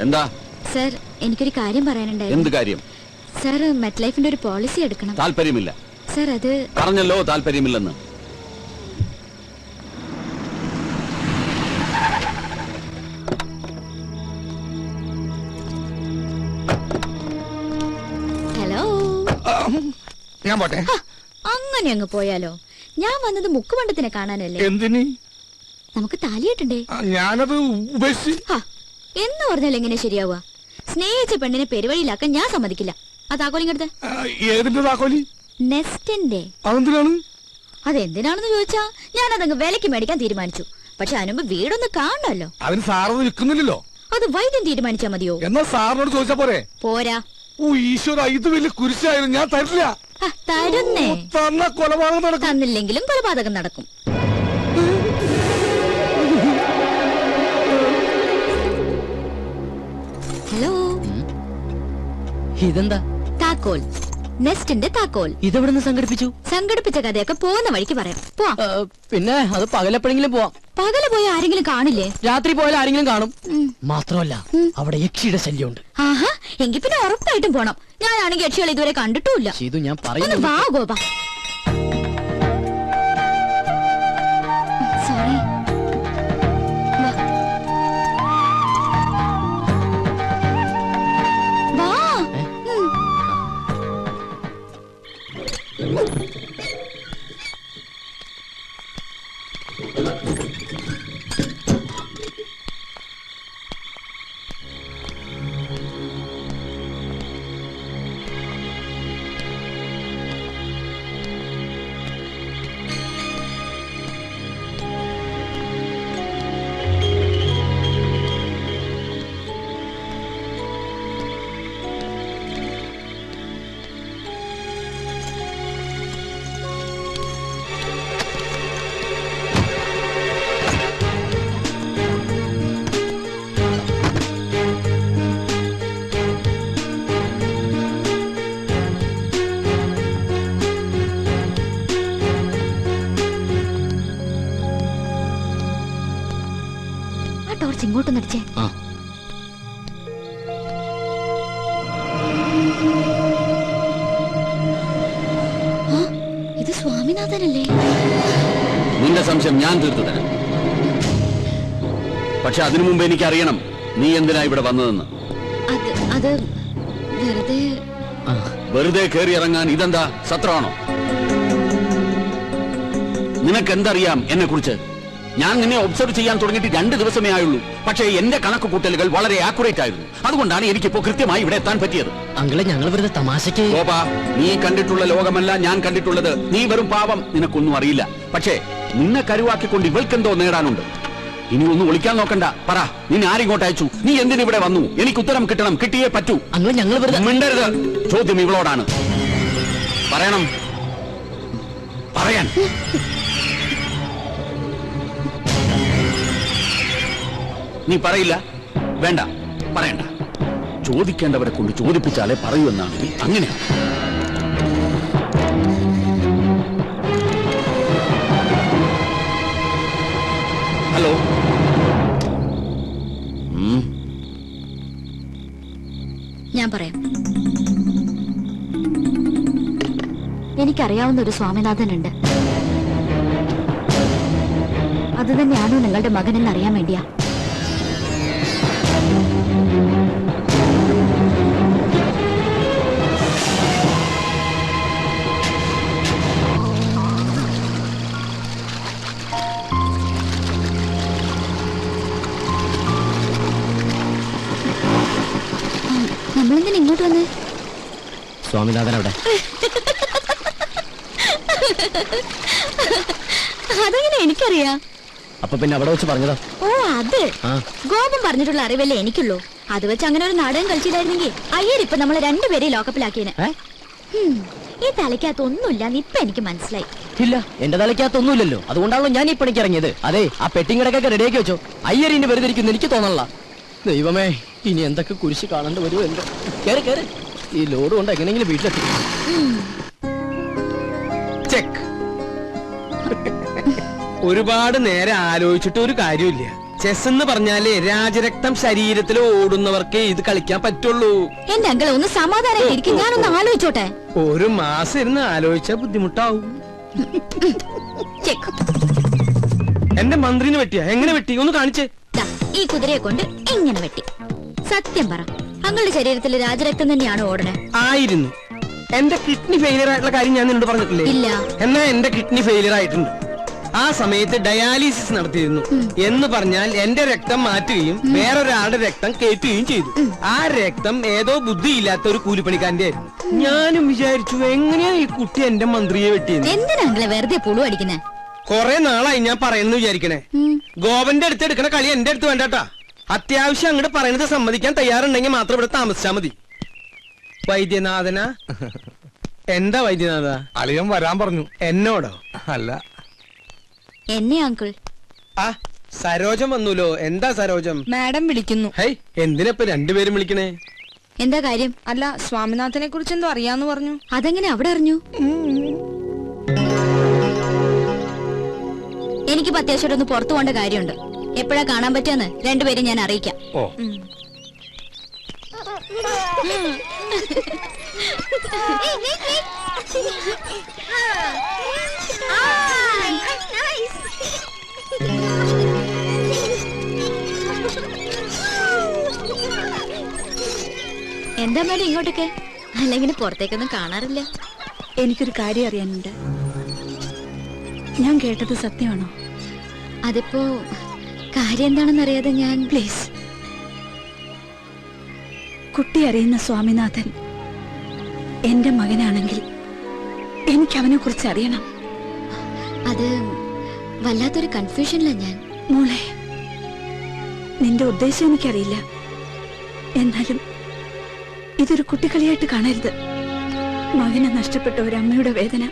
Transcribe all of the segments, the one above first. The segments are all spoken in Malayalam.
എന്താ സർ, എനിക്കൊരു കാര്യം പറയാനുണ്ടായിരുന്നു. എന്ത് കാര്യം? സർ, മെറ്റ് ലൈഫിന്റെ ഒരു പോളിസി എടുക്കണം. താല്പര്യമില്ല. സർ, അത് പറഞ്ഞല്ലോ താല്പര്യമില്ലെന്ന്. ഹലോ, ഞാൻ പോട്ടെ. അങ്ങനെ അങ്ങ് പോയാലോ? ഞാൻ വന്നത് മുക്കുമണ്ടത്തിനെ കാണാനല്ലേ? എന്തിന്? നമുക്ക് താലിയിട്ടണ്ടേ? ഞാനത് ഉപേക്ഷിച്ച്. എന്ന് പറഞ്ഞാൽ എങ്ങനെ ശരിയാവുക? സ്നേഹിച്ച പെണ്ണിനെ പെരുവഴിയിലാക്കാൻ ഞാൻ സമ്മതിക്കില്ല. ആ താക്കോലിങ്ങടുത്ത്. ഏതിന്റെ താക്കോലി? നെസ്റ്റിന്റെ. അതെന്തിനാണ്? അതെന്തിനാണെന്ന് ചോദിച്ചാ ഞാൻ അതങ്ങ് വിലക്ക് മേടിക്കാൻ തീരുമാനിച്ചു. പക്ഷെ അതിനുമ്പ് വീടൊന്ന് കാണണല്ലോ. അതിന് സാറത് വിൽക്കുന്നില്ലല്ലോ. അത് വൈദ്യം തീരുമാനിച്ചാ മതിയോ? എന്നാ സാറിനോട് ചോദിച്ചാ പോരെ? പോരാ. ഓ ഈശ്വര, ഇത് വലിയ കുരിശായാലും ഞാൻ തരില്ല. തരുന്നേ. തന്ന കൊലപാതകം നടക്കും. തന്നില്ലെങ്കിലും കൊലപാതകം നടക്കും. ഹലോ, ഇതെന്താ? താക്കോൽ. നെസ്റ്റിന്റെ താക്കോൽ. ഇതെവിടുന്ന് സംഘടിപ്പിച്ചു? സംഘടിപ്പിച്ച കഥയൊക്കെ പോകുന്ന വഴിക്ക് പറയാം. പോവാം. പിന്നെ അത് പകലെപ്പോഴെങ്കിലും പോവാം. പകല് പോയ ആരെങ്കിലും കാണില്ലേ? രാത്രി പോയാൽ ആരെങ്കിലും കാണും. മാത്രമല്ല അവിടെ യക്ഷിയുടെ ശല്യമുണ്ട്. ആഹാ, എങ്കിൽ പിന്നെ ഉറപ്പായിട്ടും പോണം. ഞാനാണെങ്കിൽ യക്ഷികൾ ഇതുവരെ കണ്ടിട്ടുമില്ല. ഇത് ഞാൻ ഒന്ന് പറയുന്നത്. വാ ഗോപ. സോറി. വാ. ടോർച്ച് ഇങ്ങോട്ട് നടിച്ചേ. ഇത് സ്വാമിനാഥനല്ലേ? നിന്റെ സംശയം ഞാൻ തീർത്തു തരാം. പക്ഷെ അതിനു മുമ്പ് എനിക്ക് അറിയണം നീ എന്തിനാ ഇവിടെ വന്നതെന്ന്. അത് വെറുതെ. വെറുതെ കയറി ഇറങ്ങാൻ ഇതെന്താ സത്രമാണോ? നിനക്കെന്തറിയാം എന്നെ കുറിച്ച്? ഞാൻ നിന്നെ ഒബ്സർവ് ചെയ്യാൻ തുടങ്ങിയിട്ട് 2 ദിവസമേ ആയുള്ളൂ. പക്ഷേ എന്റെ കണക്ക് കൂട്ടലുകൾ വളരെ ആക്യുറേറ്റ് ആയിരുന്നു. അതുകൊണ്ടാണ് എനിക്കിപ്പോ കൃത്യമായി ഇവിടെ എത്താൻ പറ്റിയത്. അങ്കിളെ, ഞങ്ങൾ വെറുതെ തമാശക്ക്. ഗോപാ, നീ കണ്ടിട്ടുള്ള ലോകമല്ല ഞാൻ കണ്ടിട്ടുള്ളത്. നീ വെറും പാവം, നിനക്കൊന്നും അറിയില്ല. പക്ഷേ നിന്നെ കരുവാക്കിക്കൊണ്ട് ഇവൾക്കെന്തോ നേടാനുണ്ട്. ഇനി ഒന്നും ഒളിക്കാൻ നോക്കണ്ട. പറ, നിന്നെ ആരിങ്ങോട്ട് അയച്ചു? നീ എന്തിനിവിടെ വന്നു? എനിക്ക് ഉത്തരം കിട്ടണം. കിട്ടിയേ പറ്റൂ. അങ്കിളെ, ഞങ്ങൾ വെറുതെ. മിണ്ടരുത്. ചോദ്യം ഇവളോടാണ്. പറയണം. പറയാൻ. നീ പറയില്ല? വേണ്ട, പറയണ്ട. ചോദിക്കേണ്ടവരെ കൊണ്ട് ചോദിപ്പിച്ചാലേ പറയൂ എന്നാണെങ്കിൽ അങ്ങനെയാണ്. ഹലോ. ഞാൻ പറയാം. എനിക്കറിയാവുന്ന ഒരു സ്വാമിനാഥനുണ്ട്. അത് തന്നെയാണോ നിങ്ങളുടെ മകനെന്ന് അറിയാൻ വേണ്ടിയാ. നമ്മളെന്തിനാ ഇങ്ങോട്ട് വന്നേ? സ്വാമിനാഥൻ അവിടെ. അതെങ്ങനെ എനിക്കറിയാം? അപ്പൊ പിന്നെ അവിടെ വെച്ച് പറഞ്ഞതാ. ഓ, അത് ഗോപം പറഞ്ഞിട്ടുള്ള അറിവല്ലേ എനിക്കുള്ളൂ. അത് വെച്ച് അങ്ങനെ ഒരു നാടകം കളിച്ചില്ലായിരുന്നെങ്കിൽ അയ്യരിപ്പൊ നമ്മളെ 2 പേരെയും ലോക്കപ്പിലാക്കിയേനെ. ഈ തലയ്ക്കകത്ത് ഒന്നുമില്ല. ഇപ്പൊ എനിക്ക് മനസ്സിലായി. ഇല്ല, എന്റെ തലയ്ക്കകത്തൊന്നുമില്ലല്ലോ. അതുകൊണ്ടാണല്ലോ ഞാൻ ഈ പണിക്ക് ഇറങ്ങിയത്. അതെ, ആ പെട്ടിങ്ങടക്കൊക്കെ റെഡിയാക്കി വെച്ചോ. അയ്യരിന് വെറുതെ ഇരിക്കുന്നു എനിക്ക് തോന്നണല്ല. ദൈവമേ, ഇനി എന്തൊക്കെ കുരിശ് കാണേണ്ടി വരുമോ എന്തോ. കേറി കേറി. ഈ ലോഡ് കൊണ്ട് എങ്ങനെയെങ്കിലും വീട്ടിലെത്തി. ചെക്ക്. ഒരുപാട് നേരം ആലോചിച്ചിട്ട് ഒരു കാര്യമില്ല. ചെസ് എന്ന് പറഞ്ഞാലേ രാജരക്തം ശരീരത്തിൽ ഓടുന്നവർക്കേ ഇത് കളിക്കാൻ പറ്റുള്ളൂ. എന്റെ അങ്കിൾ ഒന്ന് സമാധാനമായിട്ടിരിക്കും, ഞാനൊന്ന് ആലോചിച്ചോട്ടെ. ഒരു മാസം ഇരുന്ന് ആലോചിച്ചാ ബുദ്ധിമുട്ടാവും. ചെക്ക്. എന്റെ മന്ത്രിനെ വെട്ടിയാ? എങ്ങനെ വെട്ടി? ഒന്ന് കാണിച്ചേ. ദാ, ഈ കുതിരയെ കൊണ്ട് ഇങ്ങനെ വെട്ടി. സത്യം പറ, അങ്ങളുടെ ശരീരത്തിൽ രാജരക്തം തന്നെയാണ് ഓടണേ? ആയിരുന്നു. എന്റെ കിഡ്നി ഫെയിലിയർ ആയിട്ടുള്ള കാര്യം ഞാൻ നിന്നോട് പറഞ്ഞിട്ടില്ലേ? ഇല്ല. എന്നാ എന്റെ കിഡ്നി ഫെയിലിയർ ആയിട്ടുണ്ട്. ആ സമയത്ത് ഡയാലിസിസ് നടത്തിയിരുന്നു. എന്ന് പറഞ്ഞാൽ എന്റെ രക്തം മാറ്റുകയും വേറൊരാളുടെ രക്തം കയറ്റുകയും ചെയ്തു. ആ രക്തം ഏതോ ബുദ്ധിയില്ലാത്ത ഒരു കൂലിപ്പണിക്കാരന്റെ ആയിരുന്നു. ഞാനും വിചാരിച്ചു എങ്ങനെയാ ഈ കുട്ടി എന്റെ മന്ത്രിയെ വെട്ടിയെന്ന്. എന്തിനാ അങ്കിളെ വെറുതെ പുളു അടിക്കുന്നേ? കൊറേ നാളായി ഞാൻ പറയുന്നു വിചാരിക്കണേ. ഗോപന്റെ അടുത്ത് എടുക്കണ കളി എന്റെ അടുത്ത് വേണ്ടാട്ടാ. അത്യാവശ്യം അങ്ങോട്ട് പറയുന്നത് സമ്മതിക്കാൻ തയ്യാറുണ്ടെങ്കിൽ മാത്രം ഇവിടെ താമസിച്ചാ മതി. വൈദ്യനാഥന. എന്താ വൈദ്യനാഥ? അളിയൻ വരാൻ പറഞ്ഞു. എന്നോടോ? അല്ല, എന്നെ അങ്കിൾ. ആ സരോജം വന്നൂലോ. എന്താ സരോജം? മാഡം വിളിക്കുന്നു. ഹൈ, എന്തിനപ്പൊ രണ്ടുപേരും വിളിക്കണേ? എന്താ കാര്യം? അല്ല, സ്വാമിനാഥനെ കുറിച്ച് എന്തോ അറിയാന്ന് പറഞ്ഞു. അതെങ്ങനെ അവിടെ അറിഞ്ഞു? എനിക്കിപ്പോ അത്യാവശ്യം ഒന്ന് പുറത്തു പോകേണ്ട കാര്യമുണ്ട്. എപ്പോഴാ കാണാൻ പറ്റുമെന്ന് രണ്ടുപേരും ഞാൻ അറിയിക്കാം. ഓ എന്താ മേഡം ഇങ്ങോട്ടൊക്കെ? അല്ലെങ്കിൽ പുറത്തേക്കൊന്നും കാണാറില്ല. എനിക്കൊരു കാര്യം അറിയാനുണ്ട്. ഞാൻ കേട്ടത് സത്യമാണോ? അതിപ്പോ കാര്യം എന്താണെന്ന് അറിയാതെ ഞാൻ... പ്ലീസ്, കുട്ടി അറിയുന്ന സ്വാമിനാഥൻ എന്റെ മകനാണെങ്കിൽ എനിക്ക് അവനെ കുറിച്ച് അറിയണം. അത് വല്ലാത്തൊരു കൺഫ്യൂഷനില്ല ഞാൻ. മോളെ, നിന്റെ ഉദ്ദേശം എനിക്കറിയില്ല. എന്നാലും ഇതൊരു കുട്ടിക്കളിയായിട്ട് കാണരുത്. മകനെ നഷ്ടപ്പെട്ട ഒരമ്മയുടെ വേദന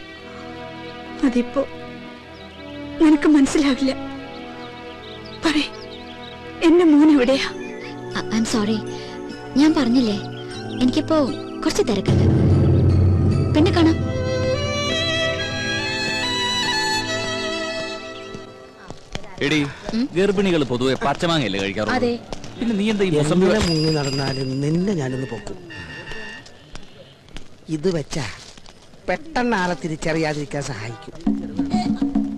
അതിപ്പോ നിനക്ക് മനസ്സിലാവില്ല. പറയ്, എന്റെ മോൻ എവിടെയാ? ഐ എം സോറി, ഞാൻ പറഞ്ഞില്ലേ എനിക്കിപ്പോ കുറച്ച് തിരക്കുണ്ട്. പിന്നെ കാണാം. എടി, ഗർഭിണികൾ പൊതുവെ പച്ചമാങ്ങയല്ലേ കഴിക്കാറുള്ളത്? അതെ. പിന്നെ നീ എന്താ ഈ മുസംബി മുങ്ങി നടന്നാലും നിന്നെ ഞാനൊന്ന് പൊക്കും. ഇത് വെച്ചാ പെട്ടെന്ന് ആളെ തിരിച്ചറിയാതിരിക്കാൻ സഹായിക്കും.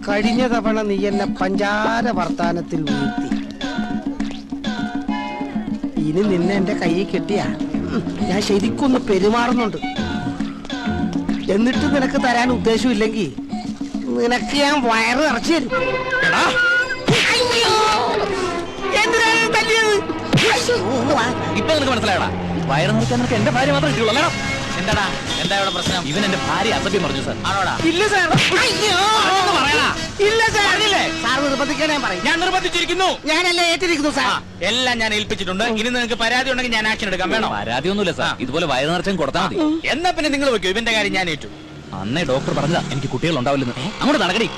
കഴിഞ്ഞ തവണ നീ എന്നെ പഞ്ചാര വർത്താനത്തിൽ വീഴ്ത്തി. ഇനി നിന്നെ എന്റെ കയ്യിൽ കിട്ടിയാ ഞാൻ ശരിക്കൊന്ന് പെരുമാറുന്നുണ്ട്. എന്നിട്ട് നിനക്ക് തരാൻ ഉദ്ദേശമില്ലെങ്കിൽ നിനക്ക് ഞാൻ വയറ് നിറച്ചു തരും. ഇപ്പൊ നിനക്ക് മനസ്സിലായടാ? വയറ് നിറയ്ക്കാൻ നിനക്ക് എന്റെ ഭാര്യ മാത്രമേ കിട്ടുള്ളൂ അല്ലേടാ? എന്താടാ, എന്താ ഇവിടെ പ്രശ്നം? ഇവൻ എന്റെ ഭാര്യ അസഭ്യം പറഞ്ഞു സാർ. ആണോടാ? ഇല്ല സാർ. പറയടാ. ഇല്ല സാർ. സാർ നിർബന്ധിക്കാൻ ഞാൻ പറയും. ഞാൻ നിർബന്ധിച്ചിരിക്കുന്നു. ഞാനല്ലേ ഏറ്റിരിക്കുന്നു സാർ. എല്ലാം ഞാൻ ഏൽപ്പിച്ചിട്ടുണ്ട്. ഇനി നിങ്ങൾക്ക് പരാതി ഉണ്ടെങ്കിൽ ഞാൻ ആക്ഷൻ എടുക്കാൻ വേണം. പരാതി ഒന്നുമില്ല സാർ, ഇതുപോലെ വയറ് നിറച്ചും കൊടുത്താൽ മതി. എന്നാ പിന്നെ നിങ്ങൾ വെക്കൂ, ഇവന്റെ കാര്യം ഞാൻ ഏറ്റു. അന്നേ ഡോക്ടർ പറഞ്ഞതാ എനിക്ക് കുട്ടികൾ ഉണ്ടാവില്ലെന്ന്. അങ്ങോട്ട് നടക്കടി.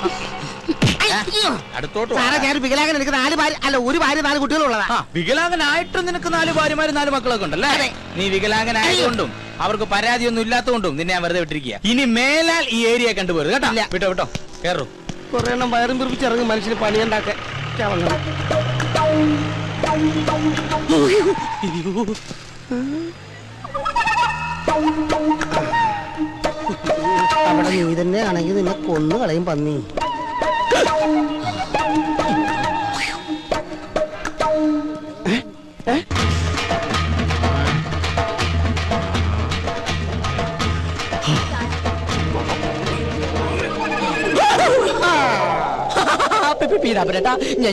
അടുത്തോട്ട് സാറേ, ഞാൻ വികലാംഗൻ. എനിക്ക് 4 ഭാര്യ, അല്ല 1 ഭാര്യ 4 കുട്ടികളുള്ളതാ. വികലാംഗനായിട്ട് നിനക്ക് 4 ഭാര്യമാരും 4 മക്കളൊക്കെ ഉണ്ടല്ലേ? നീ വികലാംഗനായതുകൊണ്ടും അവർക്ക് പരാതിയൊന്നും ഇല്ലാത്തതുകൊണ്ടും നിന്നെ ഞാൻ വെറുതെ വിട്ടിരിക്കുക. ഇനി മേലാൽ ഈ ഏരിയ കണ്ടുപോരുത് കേട്ടോ. വിട്ടോ വിട്ടോ, കേറൂ. കുറെ എണ്ണം വയറും പിറപ്പിച്ചിറങ്ങി മനുഷ്യന് പണിയുണ്ടാക്കാൻ. അവിടെ നീ തന്നെ ആണെങ്കിൽ നിന്നെ കൊന്നു കളയും പന്നി.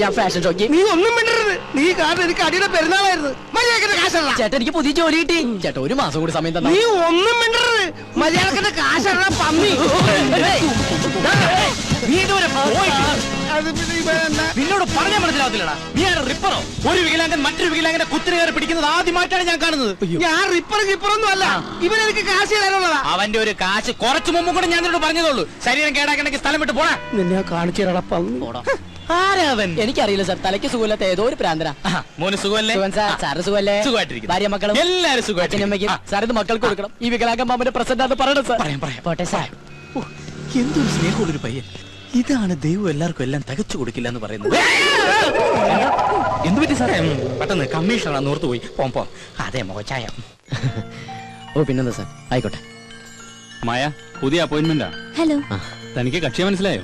ഞാൻ ഫാഷൻ ഷോക്ക്. നീ ഒന്നും മിണ്ടരുത്. നീ കാരണം എനിക്ക് അടിയുടെ പെരുന്നാളായിരുന്നു. മര്യാദ കാശല്ല. ചേട്ടാ, എനിക്ക് പുതിയ ജോലി കിട്ടി. ചേട്ടാ, ഒരു മാസം കൂടി സമയം തന്നെ. നീ ഒന്നും മിണ്ടരുത്. മര്യാദ കാശല്ല പന്നി. നീ ഇതുവരെ നിന്നോട് പറഞ്ഞാൽ മനസ്സിലാവത്തില്ലടാ. നീ ആണ് റിപ്പറോ? ഒരു വികലാംഗൻ മറ്റൊരു വികലാംഗന്റെ കുത്തിനെ കയറി പിടിക്കുന്നത് ആദ്യമായിട്ടാണ് ഞാൻ കാണുന്നത്. ഞാൻ റിപ്പർ കിപ്പറൊന്നും അല്ല. ഇവനെനിക്ക് കാശ് തരാനുള്ളതാ. അവന്റെ ഒരു കാശ് കുറച്ചു മുമ്പ് കൂടെ ഞാൻ നിന്നോട് പറഞ്ഞതുള്ളൂ. ശരീരം കേടാക്കണമെങ്കിൽ സ്ഥലം വിട്ട് പോടാ. നിന്നെ കാണിച്ചു തരാടാ പന്നി. ആരാവൻ? എനിക്കറിയില്ല സാർ. തലയ്ക്ക് സുഖമില്ലാത്ത ഏതോ ഒരു പ്രാന്തന. മോന് സുഖമല്ലേ? സാറ് സുഖമല്ലേ? സുഖമായിട്ടിരിക്കുന്നു. ഭാര്യ മക്കളും എല്ലാരും സുഖമായിട്ടിരിക്കുന്നു. സാർ ഇത് മക്കൾക്ക് കൊടുക്കണം. ഈ വികലാംഗ മാമന്റെ പ്രസന്റ് അത് പറയണം സാർ. പറയാം പറയാം. പോട്ടെ സാർ. എന്തൊരു സ്നേഹമുള്ളൊരു പയ്യൻ. ഇതാണ് ദൈവം എല്ലാവർക്കും എല്ലാം തികച്ചു കൊടുക്കില്ല എന്ന് പറയുന്നത്. എന്ത് പറ്റി സാറേ? പെട്ടെന്ന് കമ്മീഷണർ ഓർത്തു പോയി. പോം അതെ മോച്ചായ. ഓ പിന്നെന്താ സാർ, ആയിക്കോട്ടെ. മായ, പുതിയ അപ്പോയിന്റ്മെന്റാ. ഹലോ. തനിക്ക് കക്ഷിയെ മനസ്സിലായോ?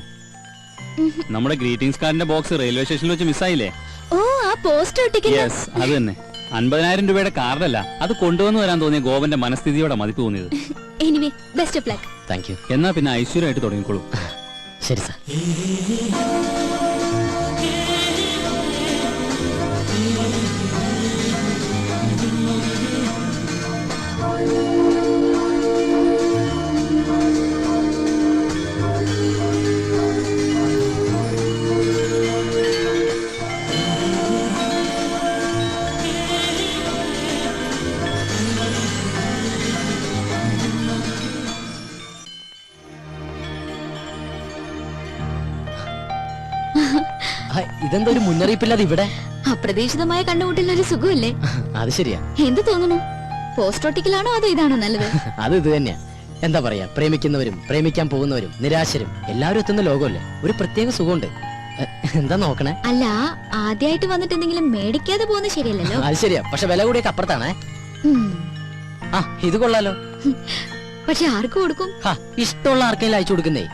നമ്മുടെ ഗ്രീറ്റിംഗ്സ് കാർഡിന്റെ ബോക്സ് റെയിൽവേ സ്റ്റേഷനിൽ വെച്ച് മിസ്സായില്ലേ? ഓ, ആ പോസ്റ്റർ ഒട്ടിക്കുന്ന. യെസ്, അത് തന്നെ. 50,000 രൂപയുടെ കാർഡല്ല, അത് കൊണ്ടുവന്നു വരാൻ തോന്നിയ ഗോപന്റെ മനസ്ഥിതിയോടെ മതിപ്പ് തോന്നിയത്. Anyway, best of luck. Thank you. എന്നാ പിന്നെ ഐശ്വര്യമായിട്ട് തുടങ്ങിക്കോളൂ. ശരി സാർ. ഇതെന്താ ഒരു മുന്നറിയിപ്പില്ലാതെ ഇവിടെ? അപ്രതീക്ഷിതമായ കണ്ടുമുട്ടലിന് ഒരു സുഖമില്ലേ? അത് ശരിയാ. എന്ത് തോന്നുന്നു? പോസ്റ്റ് ഒട്ടിക്കലാണോ അതോ ഇതാണോ നല്ലത്? അത് ഇത് തന്നെയാ. എന്താ പറയാ, പ്രേമിക്കുന്നവരും പ്രേമിക്കാൻ പോകുന്നവരും നിരാശരും എല്ലാവരും എത്തുന്ന ലോകമല്ലേ, ഒരു പ്രത്യേക സുഖമുണ്ട്. എന്താ നോക്കണേ? അല്ല, ആദ്യമായിട്ട് വന്നിട്ട് എന്തെങ്കിലും മേടിക്കാതെ പോകുന്നത് ശരിയല്ലല്ലോ. അത് ശരിയാ, പക്ഷെ വില കൂടിയൊക്കെ അപ്പുറത്താണേ. ആ, ഇത് കൊള്ളാലോ. പക്ഷെ ആർക്ക് കൊടുക്കും? ഇഷ്ടമുള്ള ആർക്കെങ്കിലും അയച്ചു കൊടുക്കുന്നേ.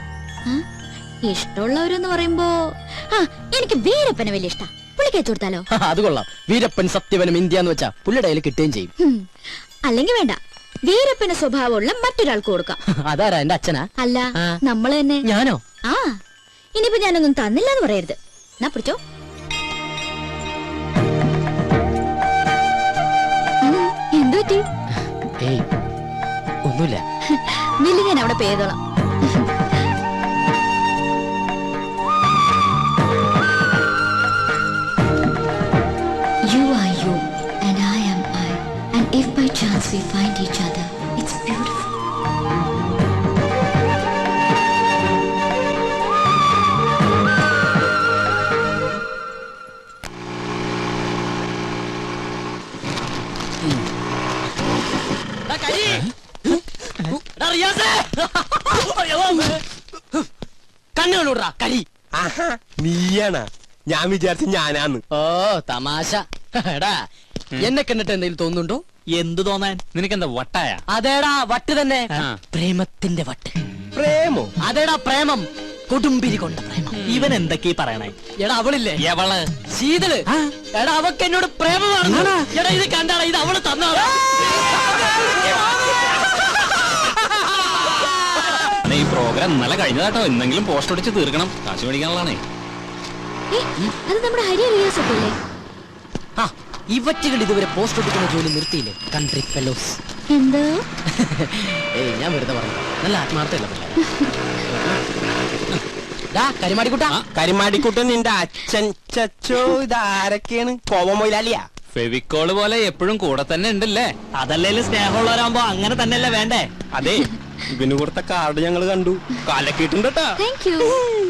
ഇഷ്ടമുള്ളവരെന്ന് പറയുമ്പോ എനിക്ക് വീരപ്പനെ വലിയ ഇഷ്ടം. പുള്ളിക്ക് അയച്ചു കൊടുത്താലോ? അത് കൊള്ളാം. വീരപ്പൻ സത്യവനും ഇന്ത്യ എന്ന് വെച്ചാ പുള്ളിയുടെ കയ്യിൽ കിട്ടുകയും ചെയ്യും. അല്ലെങ്കിൽ വേണ്ട, വീരപ്പന് സ്വഭാവമുള്ള മറ്റൊരാൾക്ക് കൊടുക്കാം. അതാരാ? എന്റെ അച്ഛനാ? അല്ല, നമ്മള് തന്നെ. ഞാനോ? ആ, ഇനിയിപ്പോ ഞാനൊന്നും തന്നില്ല എന്ന് പറയരുത്. എന്നാ പിടിച്ചോ. എന്തു പറ്റി? ഏയ്, ഒന്നുമില്ല. ബില്ല് ഞാൻ അവിടെ പേ ചെയ്തോളാം. You are you and I am I, and if by chance we find each other, it's beautiful. കണ്ണുകളൂടാ കരി. നീയാണാ? ഞാൻ വിചാരിച്ചു ഞാനാന്ന്. ഓ തമാശ. എടാ, എന്നെ കണ്ടിട്ട് എന്തെങ്കിലും തോന്നുന്നുണ്ടോ? എന്ത് തോന്നാൻ? നിനക്കെന്താ വട്ടായ? അതേടാ, വട്ട് തന്നെ. പ്രേമത്തിന്റെ വട്ട്. പ്രേമോ? അതേടാ പ്രേമം, കൊടുമ്പിരി കൊണ്ട പ്രേമം. ഇവൻ എന്തൊക്കെയാ പറയണേ? എടാ, അവളില്ലേ, എവള്? ശീതള്. എടാ, അവക്ക് എന്നോട് പ്രേമമാണ്. എടാ, ഇത് കണ്ടാടാ, ഇത് അവള് തന്നാടാ. ഈ പ്രോഗ്രാം ഇന്നലെ കഴിഞ്ഞതാട്ടോ. എന്തെങ്കിലും പോസ്റ്റ് അടിച്ച് തീർക്കണം, കാശ് മേടിക്കാനുള്ളതാണേ. അത് നമ്മുടെ ഹരി റിയാസല്ലേ? ഇവറ്റുകൾ ഇതുവരെ പോസ്റ്റ് ഒട്ടിക്കുന്ന ജോലി നിർത്തിയില്ലേ? Country fellows. എന്തോ? ഏയ്, ഞാൻ വെറുതെ പറഞ്ഞു. നല്ല ആത്മാർത്ഥമല്ല കരിമാടിക്കുട്ട. കരിമാടിക്കുട്ടൻ നിന്റെ അച്ഛൻ. ചച്ചോ, ഇതാരൊക്കെയാണ്? കോപമൊയിലാലിയാ? ഫെവിക്കോള് പോലെ എപ്പോഴും കൂടെ തന്നെ ഉണ്ടല്ലേ? അതല്ലേലും സ്നേഹമുള്ളവരാകുമ്പോ അങ്ങനെ തന്നെയല്ലേ വേണ്ടേ? അതെ, ഇവന് കൊടുത്ത കാർഡ് ഞങ്ങൾ കണ്ടു. കാലക്കിട്ടുണ്ട്. Thank you.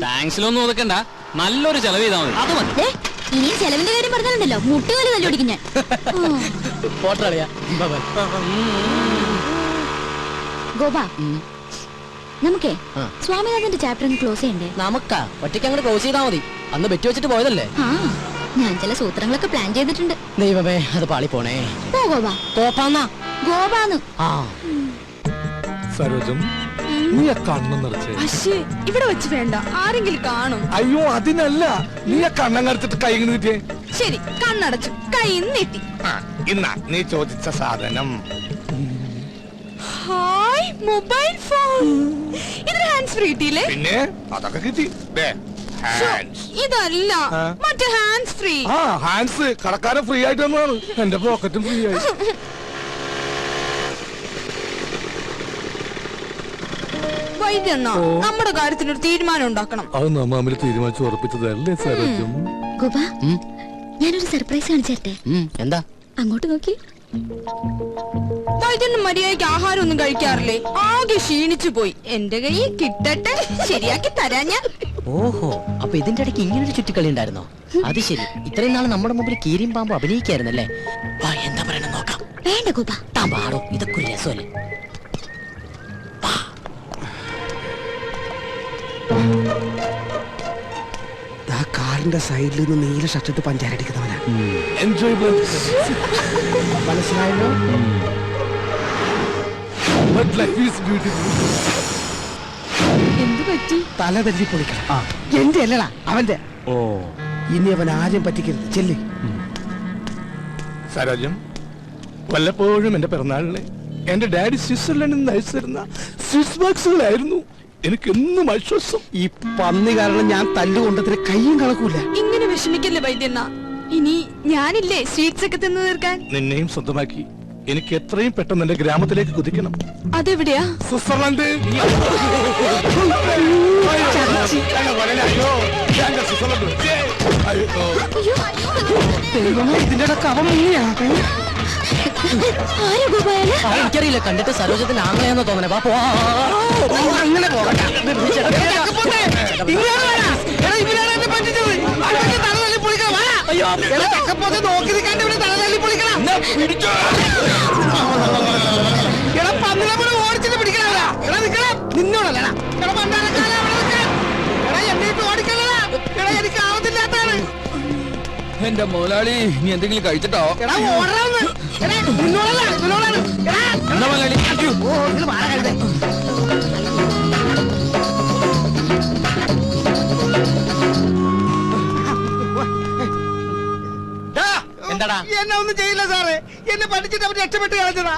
താങ്ക്സിലൊന്നും ഒതുക്കണ്ട, നല്ലൊരു ചെലവ് ചെയ്താൽ മതി. അത് മതി. ഇനിയും ചെലവിന്റെ കാര്യം പറഞ്ഞാലുണ്ടല്ലോ, മുട്ടുകാലി തല്ലോടിക്കും ഞാൻ. പോട്ടറിയാ ഗോപ, നമുക്കേ സ്വാമിനാഥന്റെ ചാപ്റ്റർ ഒന്ന് ക്ലോസ് ചെയ്യണ്ടേ? നമുക്കാ ഒറ്റയ്ക്ക് അങ്ങോട്ട് ക്ലോസ് ചെയ്താൽ മതി. അന്ന് ബെറ്റ് വെച്ചിട്ട് പോയതല്ലേ? ഞാൻ ചില സൂത്രങ്ങളൊക്കെ പ്ലാൻ ചെയ്തിട്ടുണ്ട്. ദൈവമേ, അത് പാളി പോണേ. പോ ഗോപ. കോപ്പാന്നാ? ഗോപാന്ന്. സരോജം, നീ ആ കണ്ണം നിറച്ചേ. പക്ഷേ ഇവിടെ വെച്ച് വേണ്ട, ആരെങ്കിലും കാണും. അയ്യോ, അതിനല്ല. നീ ആ കണ്ണം കടച്ചിട്ട് കൈ ഇങ്ങനെ കിട്ടിയേ. ശരി, കണ്ണടച്ചു, കൈ നീട്ടി. ഇന്നാ നീ ചോദിച്ച സാധനം. Hi, mobile phone. ഇതിന് ഹാൻഡ്സ് ഫ്രീ കിട്ടിയില്ലേ? പിന്നെ അതൊക്കെ കിട്ടി. ഇതല്ല, മറ്റേ ഹാൻഡ്സ് ഫ്രീ. ഹാൻഡ്സ് കടക്കാരൻ ഫ്രീ ആയിട്ട് തന്നതാണ്. എന്റെ പോക്കറ്റും ഫ്രീ ആയി. വൈദ്യണ്ണ, നമ്മുടെ കാര്യത്തിനൊരു തീരുമാനം ഉണ്ടാക്കണം. അത് നമ്മ തമ്മിൽ തീരുമാനിച്ചു ഉറപ്പിച്ചതല്ലേ സരോജം? ഗോപ, ഞാനൊരു സർപ്രൈസ് കാണിച്ചേരട്ടെ? എന്താ? അങ്ങോട്ട് നോക്കി. വൈദ്യണ്ണ മര്യാദയ്ക്ക് ആഹാരം ഒന്നും കഴിക്കാറില്ലേ? ആകെ ക്ഷീണിച്ചു പോയി. എന്റെ കയ്യിൽ കിട്ടട്ടെ, ശരിയാക്കി തരാ ഞാൻ. ഓഹോ, അപ്പൊ ഇതിന്റെ ഇടയ്ക്ക് ഇങ്ങനൊരു ചുറ്റിക്കളി ഉണ്ടായിരുന്നോ? അത് ശരി. ഇത്രയും നാൾ നമ്മുടെ മുമ്പിൽ കീരിയും പാമ്പും അഭിനയിക്കായിരുന്നല്ലേ? എന്താ പറയണ നോക്കാം. വേണ്ട ഗോപ, താൻ പാടോ, ഇതൊക്കെ ഒരു രസമല്ലേ? കാറിന്റെ സൈഡിൽ നിന്ന് നീല ഷർട്ടിട്ട് പഞ്ചാരടിക്കുന്നവനാ. എൻജോയ് മനസ്സിലായല്ലോ? But life is beautiful. എന്ത് പറ്റി? തല തല്ലി പൊളിക്കണം. എന്റെ അല്ലടാ, അവന്റെ. ഓ ഇനി അവൻ ആരും പറ്റിക്കരുത്. ചെല്ലി. സരോജം, വല്ലപ്പോഴും എന്റെ പിറന്നാളിന് എന്റെ ഡാഡി സ്വിറ്റ്സർലൻഡിൽ നിന്ന് അയച്ചു തരുന്ന സ്വിസ് ബോക്സുകളായിരുന്നു എനിക്ക് എന്നും ആശ്വാസം. ഈ പന്നി കാരണം ഞാൻ തല്ലുകൊണ്ടതിന് കയ്യും കണക്കൂല. ഇങ്ങനെ വിഷമിക്കല്ലേ വൈദ്യണ്ണ. ഇനി ഞാനില്ലേ സ്വീറ്റ്സ് ഒക്കെ തിന്നു തീർക്കാൻ. നിന്നെയും സ്വന്തമാക്കി എനിക്ക് എത്രയും പെട്ടെന്ന് എന്റെ ഗ്രാമത്തിലേക്ക് കുതിക്കണം. അതെവിടെയാ? സ്വിറ്റ്സർലൻഡ്. ഇതിന്റെ ഇടക്ക് അവൻ മുങ്ങിയാ. ആരാ ഗോപാല? എനിക്കറിയില്ല, കണ്ടിട്ട് സരോജത്തിന്റെ ആങ്ങളെയാണെന്ന് തോന്നണേ. വാ പോവാ. അങ്ങനെ പോകട്ടെ. നോക്കി നിൽക്കാണ്ട് ഇവിടെ തല തല്ലി പൊളിക്കണം. എടാ പന്നിനെ പോലെ ഓടിച്ചിട്ട് പിടിക്കണല്ല. എടാ നിക്കണം. നിന്നോടല്ലടാ. എടാ പണ്ടാരക്കാല അവിടെ നിൽക്കാം. എടാ എന്നിട്ട് ഓടിക്കല്ലടാ. എടാ എനിക്ക് ആവത്തില്ലാത്താണ്. എന്റെ മുതലാളി, നീ എന്തെങ്കിലും കഴിച്ചിട്ടോ? എടാ ഓടണമെന്ന്. എടാ നിന്നോടല്ല, നിന്നോടാണ്. എടാ എന്താ മുതലാളി? ഓ ഇത് വാഴ കഴുതേ. എന്താടാ? എന്നെ ഒന്നും ചെയ്യില്ല സാറേ. എന്നെ പഠിച്ചിട്ട് അവർ രക്ഷപ്പെട്ട് കളഞ്ഞതാ.